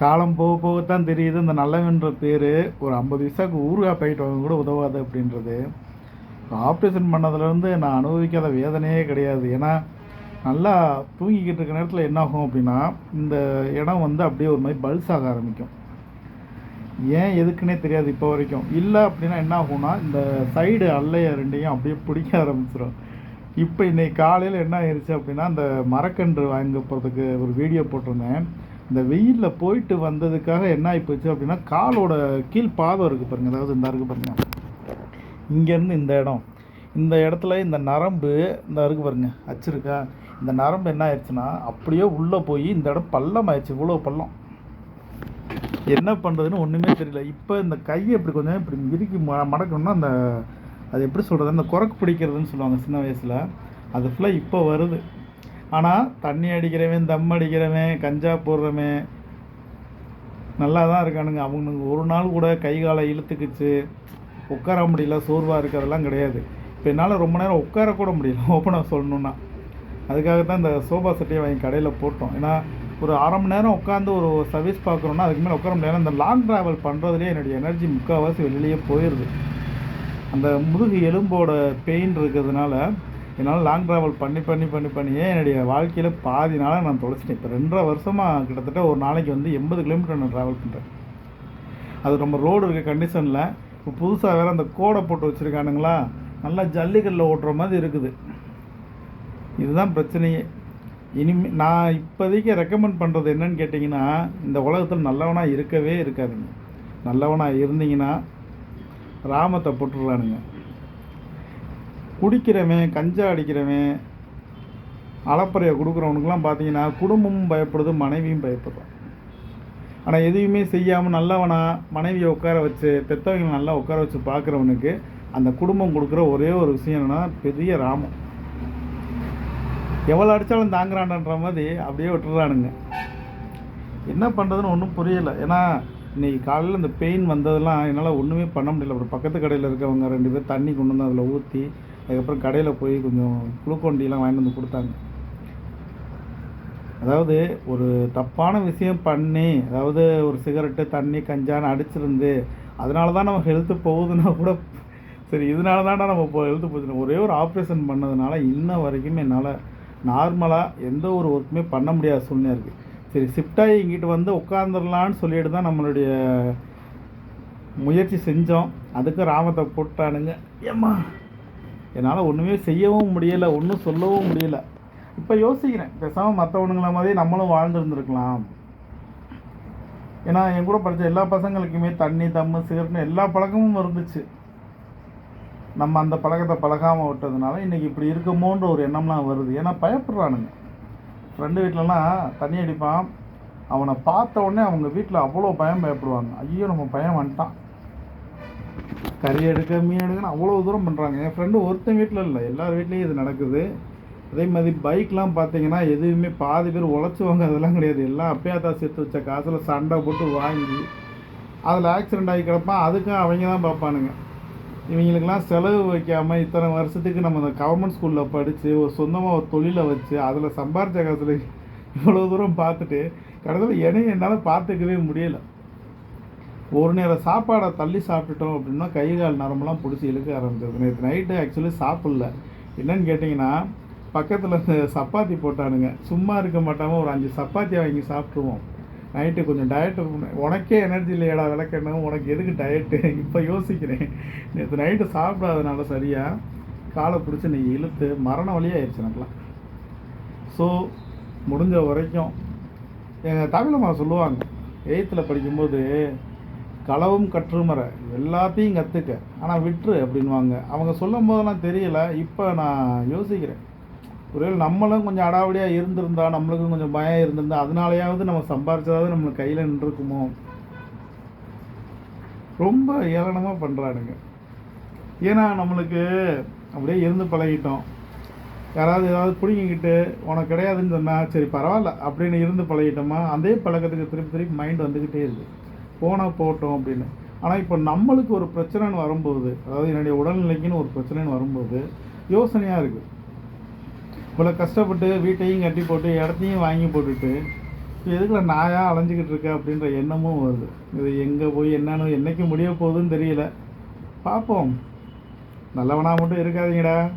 காலம் போக போகத்தான் தெரியுது இந்த நல்லவன்ற பேர் ஒரு 50 பைசாவுக்கு ஊறுகாய் பாக்கெட் வாங்க கூட உதவாது அப்படின்றது. ஆப்ரேஷன் பண்ணதுலேருந்து நான் அனுபவிக்காத வேதனையே கிடையாது. ஏன்னா நல்லா தூங்கிக்கிட்டு இருக்க நேரத்தில் என்ன ஆகும் அப்படின்னா, இந்த இடம் வந்து அப்படியே ஒரு மாதிரி பல்ஸ் ஆக ஆரம்பிக்கும். ஏன் எதுக்குன்னே தெரியாது இப்போ வரைக்கும். இல்லை அப்படின்னா என்ன ஆகும்னா, இந்த சைடு அல்லைய ரெண்டையும் அப்படியே பிடிக்க ஆரம்பிச்சிடும். இப்போ இன்னைக்கு காலையில் என்ன ஆயிடுச்சு அப்படின்னா, அந்த மரக்கன்று வாங்க போகிறதுக்கு ஒரு வீடியோ போட்டிருந்தேன். இந்த வெயிலில் போயிட்டு வந்ததுக்காக என்ன ஆகிப்போச்சு அப்படின்னா, காலோட கீழ் பாதம் இருக்குது பாருங்கள், அதாவது இந்த இருக்குது பாருங்கள், இங்கேருந்து இந்த இடத்துல இந்த நரம்பு இந்த இருக்குது பாருங்கள், அச்சிருக்கா, இந்த நரம்பு என்ன ஆயிடுச்சுன்னா அப்படியே உள்ளே போய் இந்த இடம் பள்ளம் ஆயிடுச்சு. இவ்வளோ பள்ளம் என்ன பண்ணுறதுன்னு ஒன்றுமே தெரியல. இப்போ இந்த கையை இப்படி கொஞ்சம் இப்படி இறுக்கி மடக்கணும்னா அந்த அது எப்படி சொல்கிறது, அந்த குரக்கு பிடிக்கிறதுன்னு சொல்லுவாங்க சின்ன வயசில், அது ஃபுல்லாக இப்போ வருது. ஆனால் தண்ணி அடிக்கிறவன், தம் அடிக்கிறவன், கஞ்சா போடுறவன் நல்லா தான் இருக்கானுங்க. அவனுக்கு ஒரு நாள் கூட கை காலை இழுத்துக்குச்சு, உட்கார முடியல, சோர்வாக இருக்கிறதெல்லாம் கிடையாது. இப்போ என்னால் ரொம்ப நேரம் உட்காரக்கூட முடியல ஓப்பனாக சொல்லணுன்னா. அதுக்காக தான் இந்த சோஃபா செட்டையை வாங்கி கடையில் போட்டோம். ஏன்னா ஒரு அரை மணி நேரம் உட்காந்து ஒரு சர்வீஸ் பார்க்குறோன்னா அதுக்கு மேலே உட்கார முடியாது. அந்த லாங் ட்ராவல் பண்ணுறதுலேயே என்னுடைய எனர்ஜி முக்கால்வாசி வெளியிலேயே போயிடுது. அந்த முதுகு எலும்போட பெயின் இருக்கிறதுனால என்னால் லாங் ட்ராவல் பண்ணியே என்னுடைய வாழ்க்கையில் பாதி நாளாக நான் தொலைச்சிட்டேன். இப்போ 2.5 வருஷமாக கிட்டத்தட்ட ஒரு நாளைக்கு வந்து 80 கிலோமீட்டர் நான் ட்ராவல் பண்ணுறேன். அது நம்ம ரோடு இருக்க கண்டிஷனில் இப்போ புதுசாக வேறு அந்த கோடை போட்டு வச்சுருக்கானுங்களா, நல்லா ஜல்லிக்கல்லில் ஓட்டுற மாதிரி இருக்குது. இதுதான் பிரச்சனையே. நான் இப்போதைக்கு ரெக்கமெண்ட் பண்ணுறது என்னன்னு கேட்டிங்கன்னா, இந்த உலகத்தில் நல்லவனாக இருக்கவே இருக்காதுங்க. நல்லவனாக இருந்தீங்கன்னா ராமத்தை போட்டுடுறானுங்க. குடிக்கிறவன், கஞ்சா அடிக்கிறவன், அளப்பறையை கொடுக்குறவனுக்கெல்லாம் பார்த்தீங்கன்னா குடும்பமும் பயப்படுது, மனைவியும் பயப்படுறான். ஆனால் எதுவுமே செய்யாமல் நல்லவனா மனைவியை உட்கார வச்சு, பெற்றவங்களை நல்லா உட்கார வச்சு பார்க்குறவனுக்கு அந்த குடும்பம் கொடுக்குற ஒரே ஒரு விஷயம் என்னென்னா பெரிய ராமம். எவ்வளோ அடித்தாலும் தாங்குறான்ன்ற மாதிரி அப்படியே விட்டுறானுங்க. என்ன பண்ணுறதுன்னு ஒன்றும் புரியலை. ஏன்னா இன்றைக்கி காலையில் இந்த பெயின் வந்ததெல்லாம் என்னால் ஒன்றுமே பண்ண முடியல. அப்புறம் பக்கத்து கடையில் இருக்கவங்க 2 பேர் தண்ணி கொண்டு வந்து அதில் ஊற்றி, அதுக்கப்புறம் கடையில் போய் கொஞ்சம் குளுக்கோண்டிலாம் வாங்கிட்டு வந்து கொடுத்தாங்க. அதாவது ஒரு தப்பான விஷயம் பண்ணி, அதாவது ஒரு சிகரெட்டு, தண்ணி, கஞ்சான்னு அடிச்சிருந்து அதனால தான் நம்ம ஹெல்த்து போகுதுன்னா கூட சரி, இதனால தான்டா நம்ம இப்போ ஹெல்த்து போச்சுன்னா, ஒரே ஒரு ஆப்ரேஷன் பண்ணதுனால இன்ன வரைக்கும் என்னால் நார்மலாக எந்த ஒரு ஒர்க்குமே பண்ண முடியாத சூழ்நிலை இருக்குது. சரி, ஷிஃப்டாகி இங்கிட்டு வந்து உட்காந்துடலான்னு சொல்லிட்டு தான் நம்மளுடைய முயற்சி செஞ்சோம். அதுக்கு ராமத்தை போட்டானுங்க. ஏம்மா என்னால் ஒன்றுமே செய்யவும் முடியலை, ஒன்றும் சொல்லவும் முடியல. இப்போ யோசிக்கிறேன், பேசாமல் மற்றவனுங்கள மாதிரி நம்மளும் வாழ்ந்துருந்துருக்கலாம். ஏன்னா என் கூட படித்த எல்லா பசங்களுக்குமே தண்ணி, தம்மு, சிகரெட்னு எல்லா பழக்கமும் இருந்துச்சு. நம்ம அந்த பழக்கத்தை பழகாமல் விட்டதுனால இன்றைக்கி இப்படி இருக்குமோன்ற ஒரு எண்ணம்லாம் வருது. ஏன்னா பயப்படுறானுங்க. ஃப்ரெண்டு வீட்டிலலாம் தண்ணி அடிப்பான், அவனை பார்த்த உடனே அவங்க வீட்டில் அவ்வளோ பயப்படுவாங்க. ஐயோ நம்ம பையன் வந்துட்டான், கறி எடுக்க, மீன் எடுக்கன்னு அவ்வளோ தூரம் பண்ணுறாங்க. என் ஃப்ரெண்டு ஒருத்தன் வீட்டில் இல்லை, எல்லார் வீட்லேயும் இது நடக்குது. அதே மாதிரி பைக்லாம் பார்த்தீங்கன்னா எதுவுமே பாதி பேர் உழைச்சுவாங்க, அதெல்லாம் கிடையாது. எல்லாம் அப்பயாத்தா சேர்த்து வச்ச காசில் சண்டை போட்டு வாங்கி அதில் ஆக்சிடெண்ட் ஆகி கிடப்பான். அதுக்கும் அவங்க தான் பார்ப்பானுங்க. இவங்களுக்கெல்லாம் செலவு வைக்காமல் இத்தனை வருஷத்துக்கு நம்ம இந்த கவர்மெண்ட் ஸ்கூலில் படித்து ஒரு சொந்தமாக ஒரு தொழிலை வச்சு அதில் சம்பாரித்த காசில் இவ்வளோ தூரம் பார்த்துட்டு கடைசியில் என்னால் பார்த்துக்கவே முடியலை. ஒரு நேரம் சாப்பாடை தள்ளி சாப்பிட்டுட்டோம் அப்படின்னா கை கால் நரம்பெல்லாம் பிடிச்சி இழுக்க ஆரம்பிச்சிருது. நேற்று நைட்டு ஆக்சுவலி சாப்பிடல. என்னன்னு கேட்டிங்கன்னா, பக்கத்தில் இந்த சப்பாத்தி போட்டானுங்க. சும்மா இருக்க மாட்டாமல் ஒரு 5 சப்பாத்தி வாங்கி சாப்பிட்ருவோம். நைட்டு கொஞ்சம் டயட்டு. உனக்கே எனர்ஜி இல்லையடா விளக்கணும், உனக்கு எதுக்கு டயட்டு? இப்போ யோசிக்கிறேன், நேற்று நைட்டு சாப்பிடாதனால சரியாக காலை பிடிச்சி நீ இழுத்து மரண வழியாகிடுச்சு எனக்குலாம். ஸோ முடிஞ்ச வரைக்கும் எங்கள் தமிழம்மா சொல்லுவாங்க, 8th படிக்கும்போது களவும் கற்றுமற எல்லாத்தையும் கற்றுக்க, ஆனால் விட்டுரு அப்படின்வாங்க. அவங்க சொல்லும் போதெல்லாம் தெரியலை. இப்போ நான் யோசிக்கிறேன், ஒருவேளை நம்மளும் கொஞ்சம் அடாவடியாக இருந்திருந்தா, நம்மளுக்கும் கொஞ்சம் பயம் இருந்திருந்தா, அதனாலையாவது நம்ம சம்பாரிச்சாவது நம்மளுக்கு கையில் நின்றுருக்குமோ. ரொம்ப ஏளனமாக பண்ணுறானுங்க. ஏன்னா நம்மளுக்கு அப்படியே இருந்து பழகிட்டோம். யாராவது ஏதாவது பிடிங்கிக்கிட்டு உனக்கு கிடையாதுன்னு சொன்னால் சரி பரவாயில்ல அப்படின்னு இருந்து பழகிட்டோமா, அதே பழக்கத்துக்கு திருப்பி மைண்ட் வந்துக்கிட்டே இருக்குது, போனால் போட்டோம் அப்படின்னு. ஆனால் இப்போ நம்மளுக்கு ஒரு பிரச்சனைன்னு வரும்போது, அதாவது என்னுடைய உடல்நிலைக்குன்னு ஒரு பிரச்சனைன்னு வரும்போது யோசனையாக இருக்குது. இவ்வளோ கஷ்டப்பட்டு வீட்டையும் கட்டி போட்டு இடத்தையும் வாங்கி போட்டுட்டு எதுக்குல நாயா அலைஞ்சிக்கிட்டு இருக்க அப்படின்ற எண்ணமும் வருது. இது எங்கே போய் என்னன்னு என்னைக்கு முடிய போகுதுன்னு தெரியல. பார்ப்போம். நல்லவனா மட்டும் இருக்காதீங்கடா.